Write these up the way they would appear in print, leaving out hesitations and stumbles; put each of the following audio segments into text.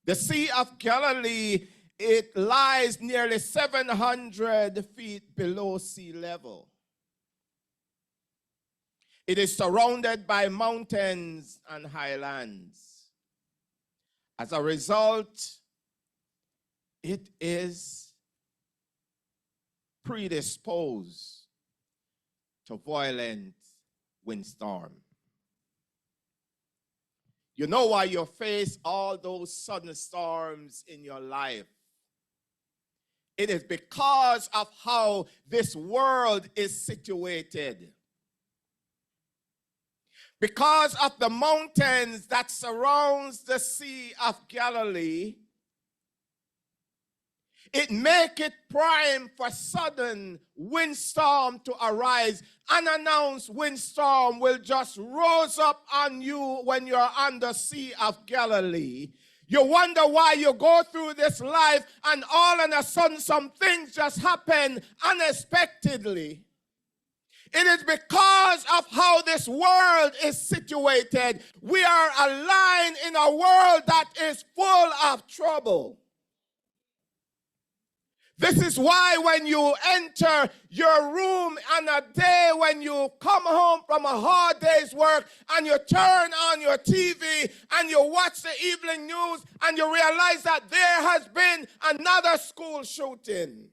The Sea of Galilee, it lies nearly 700 feet below sea level. It is surrounded by mountains and highlands. As a result, it is predisposed to violent windstorm. You know why you face all those sudden storms in your life? It is because of how this world is situated. Because of the mountains that surrounds the Sea of Galilee, it make it prime for sudden windstorm to arise. Unannounced windstorm will just rose up on you when you're on the Sea of Galilee. You wonder why you go through this life and all of a sudden some things just happen unexpectedly. It is because of how this world is situated. We are aligned in a world that is full of trouble. This is why when you enter your room on a day when you come home from a hard day's work and you turn on your TV and you watch the evening news and you realize that there has been another school shooting.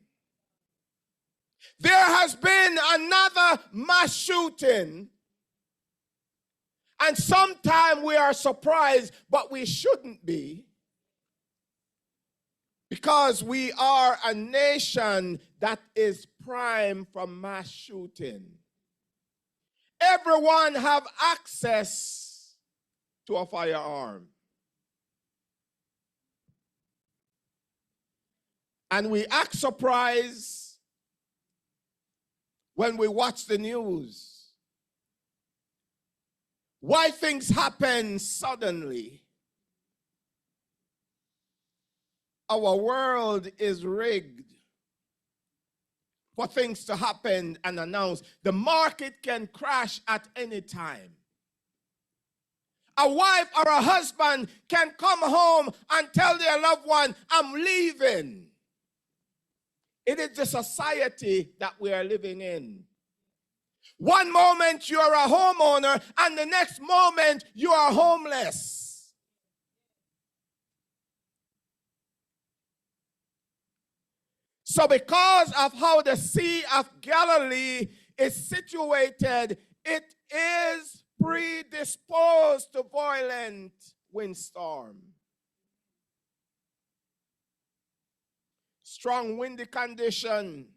There has been another mass shooting. And sometimes we are surprised, but we shouldn't be. Because we are a nation that is prime for mass shooting. Everyone have access to a firearm. And we act surprised when we watch the news. Why things happen suddenly. Our world is rigged for things to happen and announce. The market can crash at any time. A wife or a husband can come home and tell their loved one, I'm leaving. It is the society that we are living in. One moment you're a homeowner and the next moment you are homeless. So because of how the Sea of Galilee is situated, it is predisposed to violent windstorm. Strong windy condition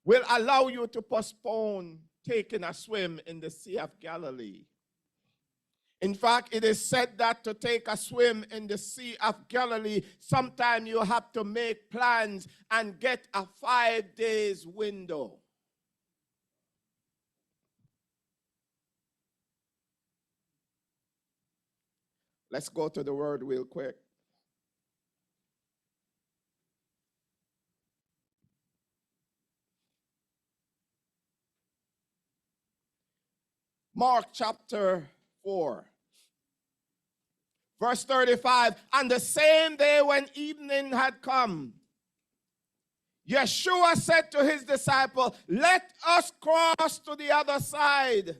will allow you to postpone taking a swim in the Sea of Galilee. In fact, it is said that to take a swim in the Sea of Galilee, sometimes you have to make plans and get a 5 days window. Let's go to the word real quick. Mark chapter 4. Verse 35, and the same day when evening had come, Yeshua said to his disciples, let us cross to the other side.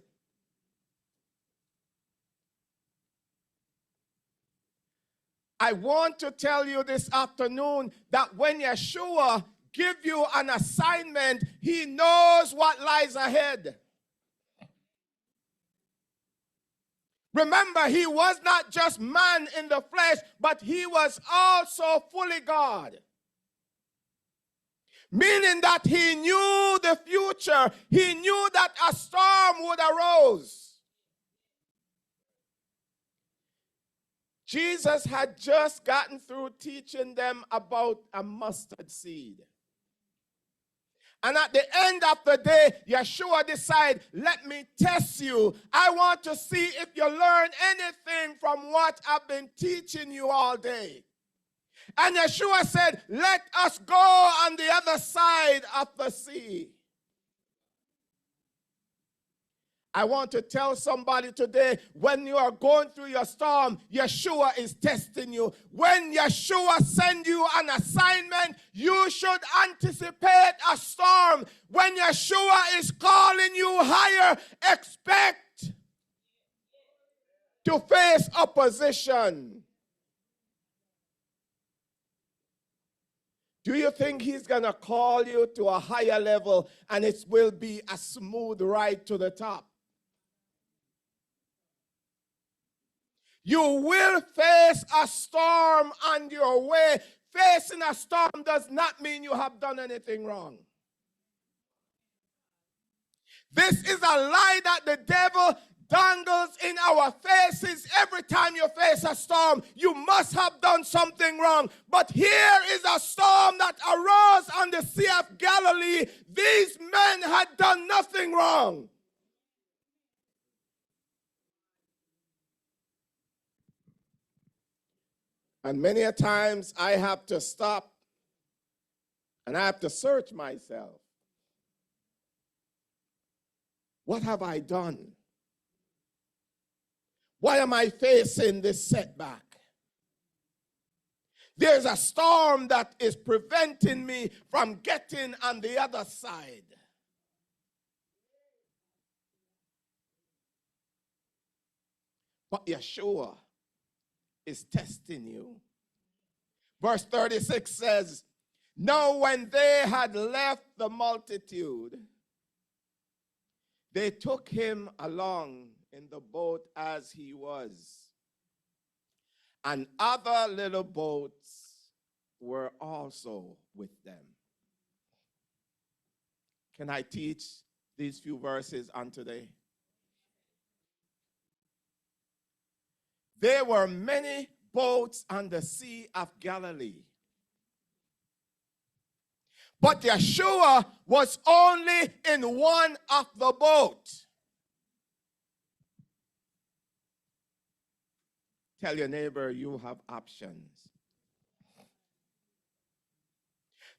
I want to tell you this afternoon that when Yeshua gives you an assignment, he knows what lies ahead. Remember, he was not just man in the flesh, but he was also fully God. Meaning that he knew the future. He knew that a storm would arise. Jesus had just gotten through teaching them about a mustard seed. And at the end of the day, Yeshua decided, let me test you. I want to see if you learn anything from what I've been teaching you all day. And Yeshua said, let us go on the other side of the sea. I want to tell somebody today, when you are going through your storm, Yeshua is testing you. When Yeshua sends you an assignment, you should anticipate a storm. When Yeshua is calling you higher, expect to face opposition. Do you think he's going to call you to a higher level and it will be a smooth ride to the top? You will face a storm on your way. Facing a storm does not mean you have done anything wrong. This is a lie that the devil dangles in our faces every time you face a storm. You must have done something wrong. But here is a storm that arose on the Sea of Galilee. These men had done nothing wrong. And many a times I have to stop and I have to search myself. What have I done? Why am I facing this setback? There's a storm that is preventing me from getting on the other side. But Yeshua is testing you. Verse 36 says, now when they had left the multitude, they took him along in the boat as he was, and other little boats were also with them. Can I teach these few verses on today? There were many boats on the Sea of Galilee. But Yeshua was only in one of the boats. Tell your neighbor you have options.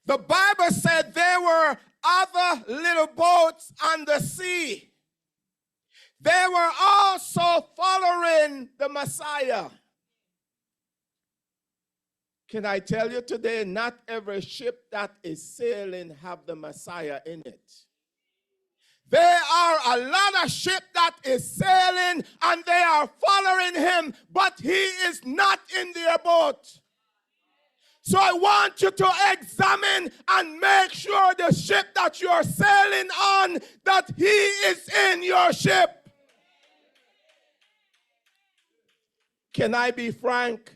The Bible said there were other little boats on the sea. They were also following the Messiah. Can I tell you today, not every ship that is sailing have the Messiah in it. There are a lot of ships that is sailing and they are following him, but he is not in their boat. So I want you to examine and make sure the ship that you're sailing on, that he is in your ship. Can I be frank?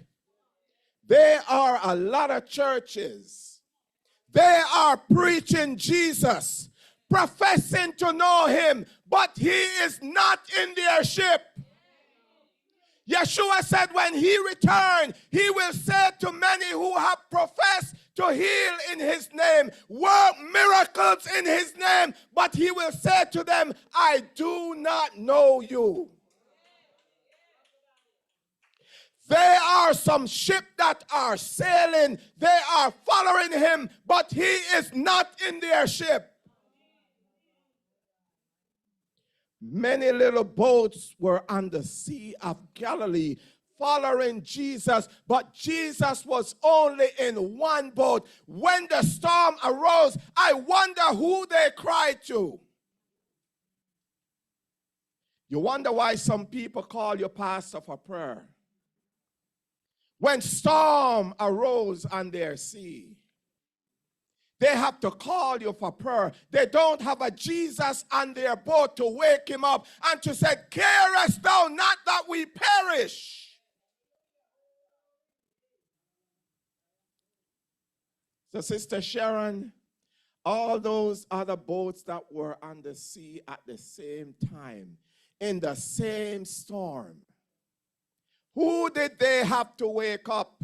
There are a lot of churches. They are preaching Jesus, professing to know him, but he is not in their ship. Yeshua said when he returned, he will say to many who have professed to heal in his name, work miracles in his name, but he will say to them, I do not know you. There are some ships that are sailing, they are following him, but he is not in their ship. Many little boats were on the Sea of Galilee following Jesus, but Jesus was only in one boat. When the storm arose, I wonder who they cried to. You wonder why some people call your pastor for prayer. When storm arose on their sea, they have to call you for prayer. They don't have a Jesus on their boat to wake him up and to say, carest thou not that we perish. So Sister Sharon, all those other boats that were on the sea at the same time, in the same storm, who did they have to wake up?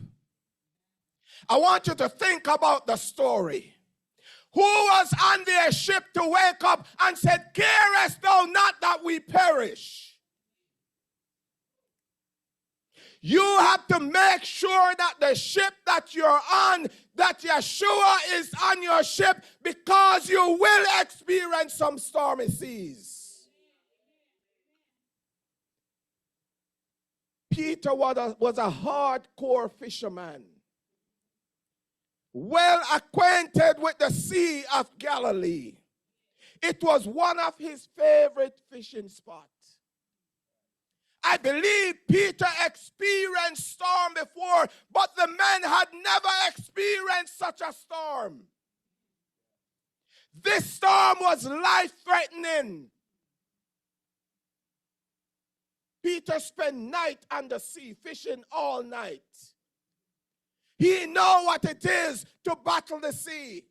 I want you to think about the story. Who was on their ship to wake up and said, carest thou not that we perish? You have to make sure that the ship that you're on, that Yeshua is on your ship, because you will experience some stormy seas. Peter was a hardcore fisherman, well acquainted with the Sea of Galilee. It was one of his favorite fishing spots. I believe Peter experienced storm before, but the men had never experienced such a storm. This storm was life-threatening. Peter spent night on the sea, fishing all night. He knew what it is to battle the sea.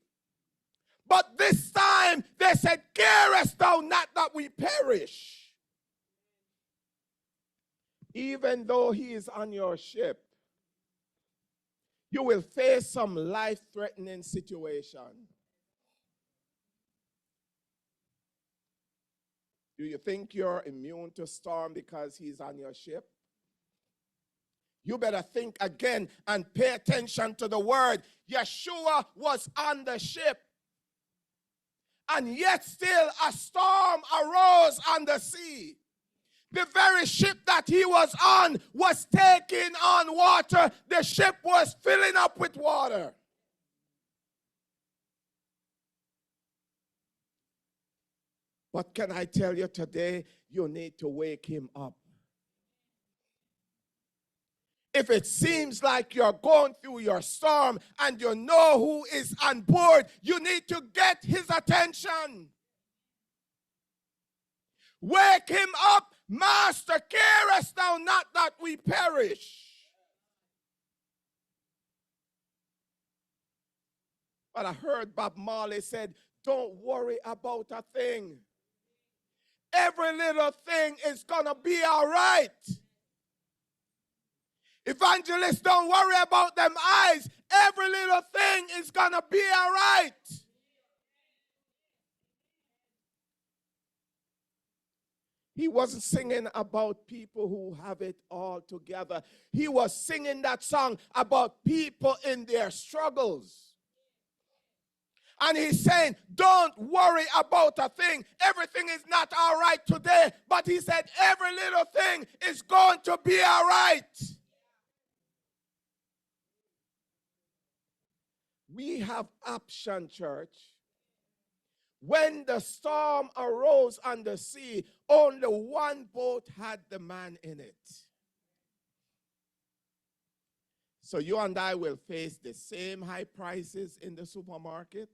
But this time, they said, "Carest thou not that we perish?" Even though he is on your ship, you will face some life-threatening situation. Do you think you're immune to storm because he's on your ship? You better think again and pay attention to the word. Yeshua was on the ship. And yet still a storm arose on the sea. The very ship that he was on was taking on water. The ship was filling up with water. But can I tell you today, you need to wake him up. If it seems like you're going through your storm and you know who is on board, you need to get his attention. Wake him up, Master, carest thou not that we perish? But I heard Bob Marley said, don't worry about a thing. Every little thing is going to be all right. Evangelists, don't worry about them eyes. Every little thing is going to be all right. He wasn't singing about people who have it all together. He was singing that song about people in their struggles. And he's saying, don't worry about a thing. Everything is not all right today. But he said, every little thing is going to be all right. We have option, church. When the storm arose on the sea, only one boat had the man in it. So you and I will face the same high prices in the supermarket.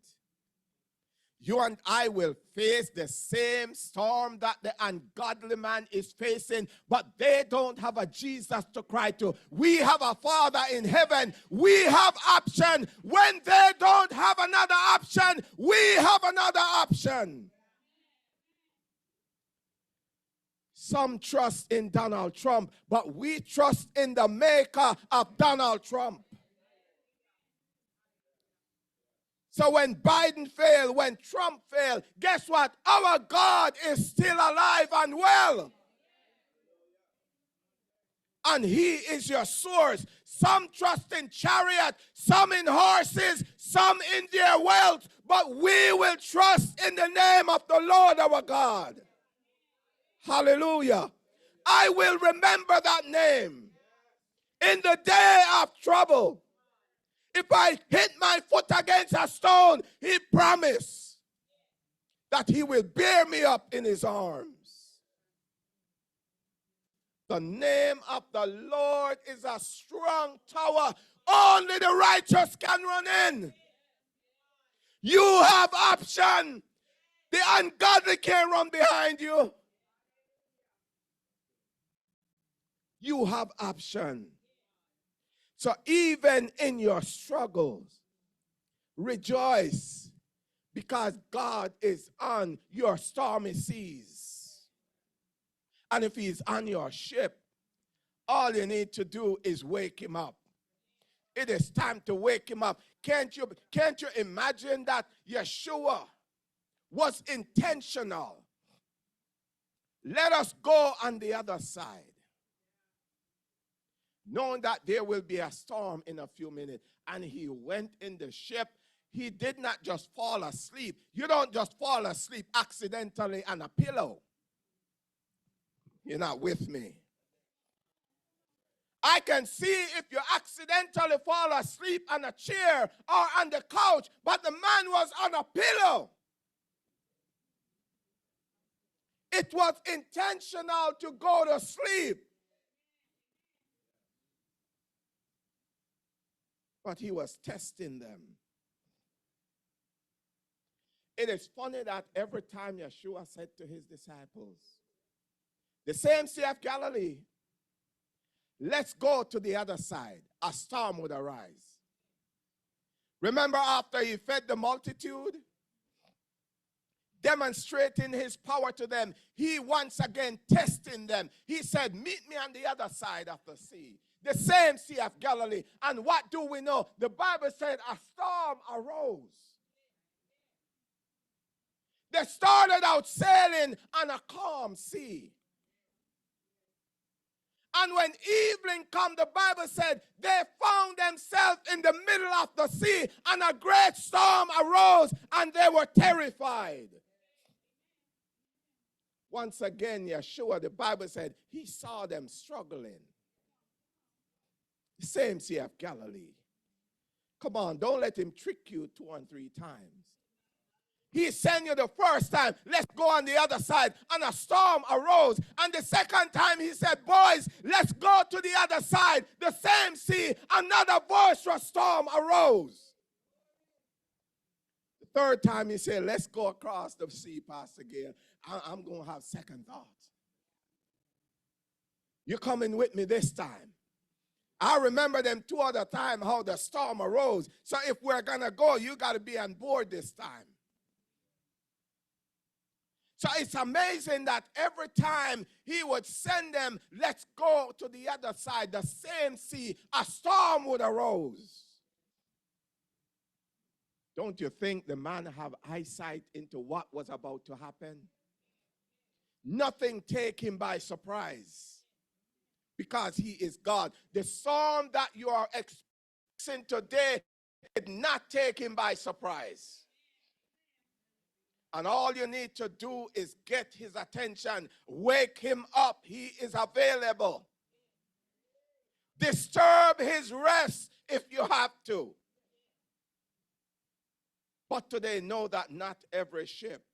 You and I will face the same storm that the ungodly man is facing, but they don't have a Jesus to cry to. We have a Father in heaven. We have option. When they don't have another option, we have another option. Some trust in Donald Trump, but we trust in the maker of Donald Trump. So when Biden failed, when Trump failed, guess what? Our God is still alive and well. And he is your source. Some trust in chariot, some in horses, some in their wealth, but we will trust in the name of the Lord our God. Hallelujah. I will remember that name in the day of trouble. If I hit my foot against a stone, he promised that he will bear me up in his arms. The name of the Lord is a strong tower. Only the righteous can run in. You have option. The ungodly can't run behind you. You have option. So even in your struggles, rejoice because God is on your stormy seas. And if he's on your ship, all you need to do is wake him up. It is time to wake him up. Can't you imagine that Yeshua was intentional? Let us go on the other side, knowing that there will be a storm in a few minutes. And he went in the ship. He did not just fall asleep. You don't just fall asleep accidentally on a pillow. You're not with me. I can see if you accidentally fall asleep on a chair or on the couch, but the man was on a pillow. It was intentional to go to sleep. But he was testing them. It is funny that every time Yeshua said to his disciples, the same Sea of Galilee, let's go to the other side, a storm would arise. Remember after he fed the multitude, demonstrating his power to them, he once again testing them. He said, meet me on the other side of the sea. The same Sea of Galilee. And what do we know? The Bible said a storm arose. They started out sailing on a calm sea. And when evening come, the Bible said they found themselves in the middle of the sea, and a great storm arose, and they were terrified. Once again, Yeshua, the Bible said, he saw them struggling. The same Sea of Galilee. Come on, don't let him trick you 2 and 3 times. He sent you the first time, let's go on the other side, and a storm arose. And the second time he said, boys, let's go to the other side. The same sea, another boisterous storm arose. The third time he said, let's go across the sea, Pastor Gayle. I'm going to have second thoughts. You're coming with me this time. I remember them 2 other times how the storm arose. So if we're going to go, you got to be on board this time. So it's amazing that every time he would send them, let's go to the other side, the same sea, a storm would arise. Don't you think the man have eyesight into what was about to happen? Nothing take him by surprise because he is God. The storm that you are experiencing today did not take him by surprise. And all you need to do is get his attention. Wake him up. He is available. Disturb his rest if you have to. But today, know that not every ship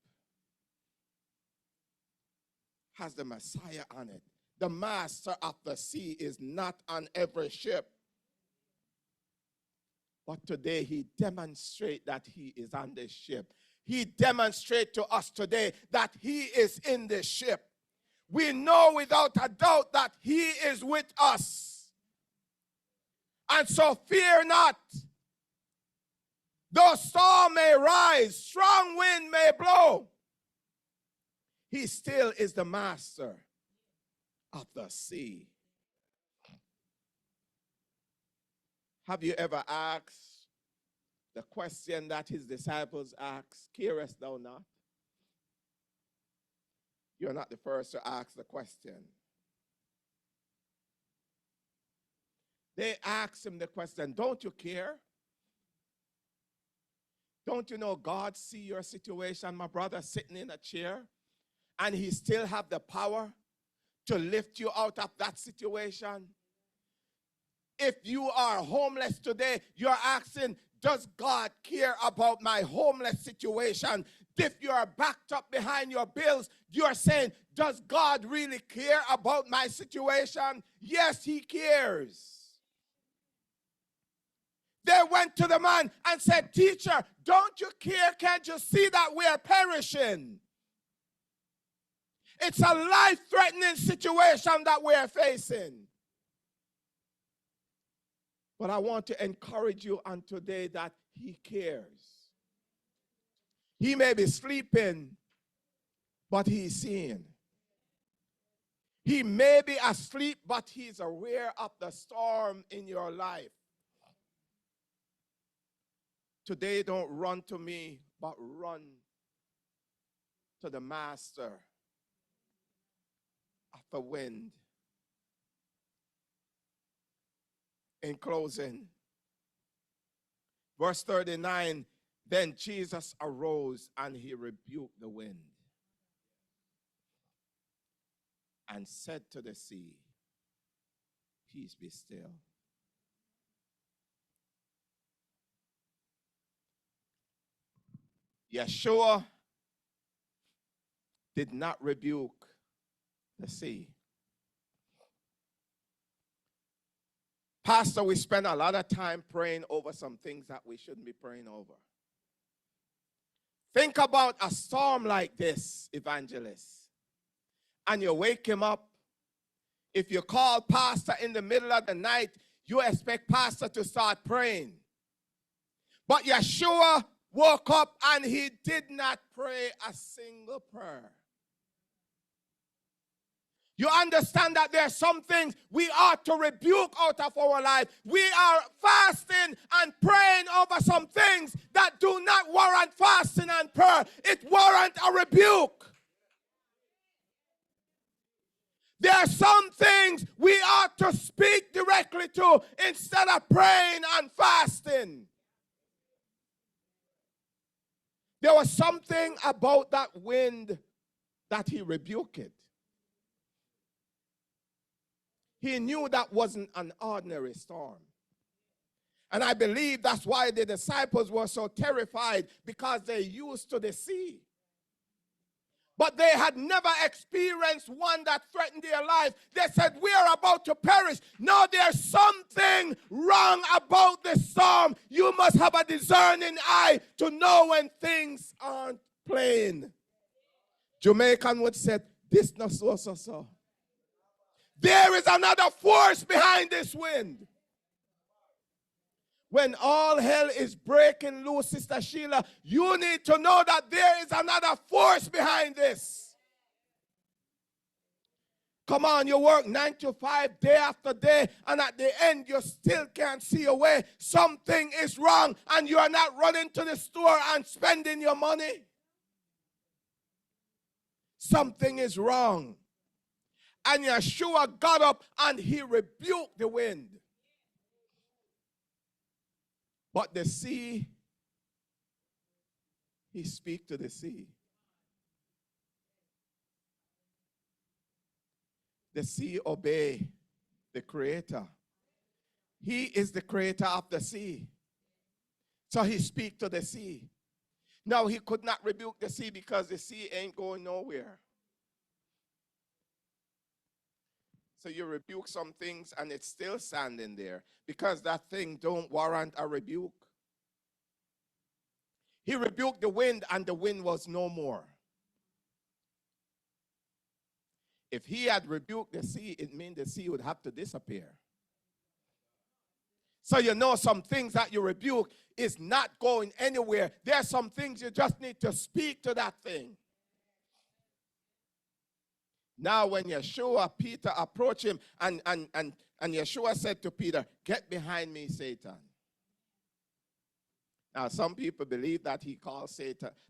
has the Messiah on it. The master of the sea is not on every ship. But today, he demonstrates that he is on this ship. He demonstrates to us today that he is in the ship. We know without a doubt that he is with us. And so fear not. Though storm may rise, strong wind may blow, he still is the master of the sea. Have you ever asked the question that his disciples asked, carest thou not? You're not the first to ask the question. They asked him the question, don't you care? Don't you know God see your situation, my brother, sitting in a chair, and he still have the power to lift you out of that situation? If you are homeless today, you're asking, does God care about my homeless situation? If you are backed up behind your bills, you're saying, does God really care about my situation? Yes, he cares. They went to the man and said, teacher, don't you care? Can't you see that we are perishing? It's a life-threatening situation that we are facing. But I want to encourage you on today that he cares. He may be sleeping, but he's seeing. He may be asleep, but he's aware of the storm in your life. Today, don't run to me, but run to the master of the wind. In closing, verse 39, then Jesus arose and he rebuked the wind and said to the sea, peace be still. Yeshua did not rebuke the sea. Pastor, we spend a lot of time praying over some things that we shouldn't be praying over. Think about a storm like this, evangelist, and you wake him up. If you call pastor in the middle of the night, you expect pastor to start praying. But Yeshua woke up and he did not pray a single prayer. You understand that there are some things we ought to rebuke out of our life. We are fasting and praying over some things that do not warrant fasting and prayer. It warrants a rebuke. There are some things we ought to speak directly to instead of praying and fasting. There was something about that wind that he rebuked it. He knew that wasn't an ordinary storm. And I believe that's why the disciples were so terrified, because they're used to the sea. But they had never experienced one that threatened their life. They said, we are about to perish. No, there's something wrong about the storm. You must have a discerning eye to know when things aren't plain. Jamaican would say, this not so. There is another force behind this wind. When all hell is breaking loose, Sister Sheila, you need to know that there is another force behind this. Come on, you work 9 to 5, day after day, and at the end you still can't see a way. Something is wrong, and you are not running to the store and spending your money. Something is wrong. And Yeshua got up and he rebuked the wind. But the sea, he speak to the sea. The sea obey the creator. He is the creator of the sea. So he speak to the sea. Now he could not rebuke the sea because the sea ain't going nowhere. So you rebuke some things and it's still standing there because that thing don't warrant a rebuke. He rebuked the wind and the wind was no more. If he had rebuked the sea, it means the sea would have to disappear. So you know some things that you rebuke is not going anywhere. There are some things you just need to speak to that thing. Now when Yeshua, Peter approached him, and Yeshua said to Peter, get behind me, Satan. Now some people believe that he called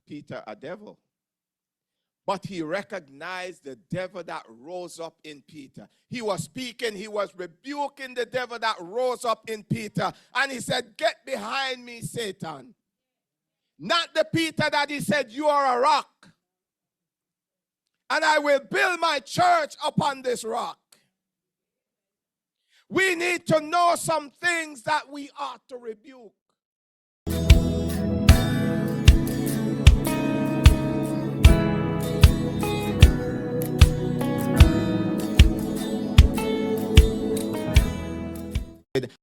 Peter a devil. But he recognized the devil that rose up in Peter. He was speaking, he was rebuking the devil that rose up in Peter. And he said, get behind me, Satan. Not the Peter that he said, you are a rock. And I will build my church upon this rock. We need to know some things that we ought to rebuke.